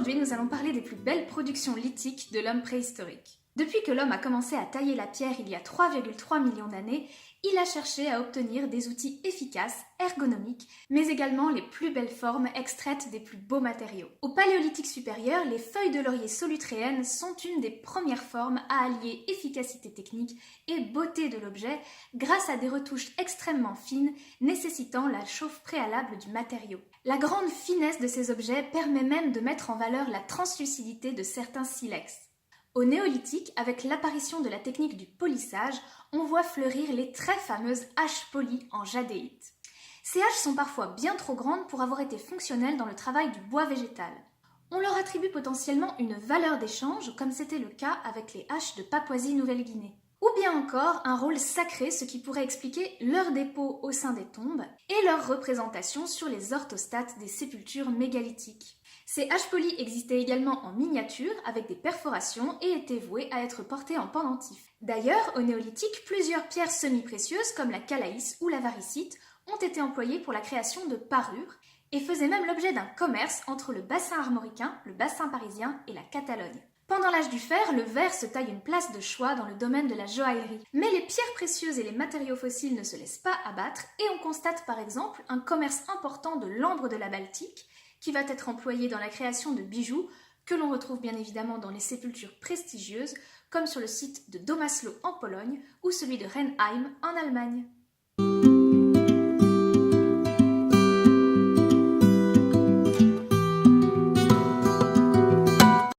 Aujourd'hui, nous allons parler des plus belles productions lithiques de l'homme préhistorique. Depuis que l'homme a commencé à tailler la pierre il y a 3,3 millions d'années, il a cherché à obtenir des outils efficaces, ergonomiques, mais également les plus belles formes extraites des plus beaux matériaux. Au Paléolithique supérieur, les feuilles de laurier solutréennes sont une des premières formes à allier efficacité technique et beauté de l'objet grâce à des retouches extrêmement fines nécessitant la chauffe préalable du matériau. La grande finesse de ces objets permet même de mettre en valeur la translucidité de certains silex. Au néolithique, avec l'apparition de la technique du polissage, on voit fleurir les très fameuses haches polies en jadéite. Ces haches sont parfois bien trop grandes pour avoir été fonctionnelles dans le travail du bois végétal. On leur attribue potentiellement une valeur d'échange, comme c'était le cas avec les haches de Papouasie-Nouvelle-Guinée. Ou bien encore un rôle sacré, ce qui pourrait expliquer leur dépôt au sein des tombes et leur représentation sur les orthostates des sépultures mégalithiques. Ces haches polies existaient également en miniature avec des perforations et étaient vouées à être portées en pendentif. D'ailleurs, au néolithique, plusieurs pierres semi-précieuses comme la calaïs ou la varicite ont été employées pour la création de parures et faisaient même l'objet d'un commerce entre le bassin armoricain, le bassin parisien et la Catalogne. Pendant l'âge du fer, le verre se taille une place de choix dans le domaine de la joaillerie. Mais les pierres précieuses et les matériaux fossiles ne se laissent pas abattre et on constate par exemple un commerce important de l'ambre de la Baltique qui va être employé dans la création de bijoux que l'on retrouve bien évidemment dans les sépultures prestigieuses comme sur le site de Domaslo en Pologne ou celui de Renheim en Allemagne.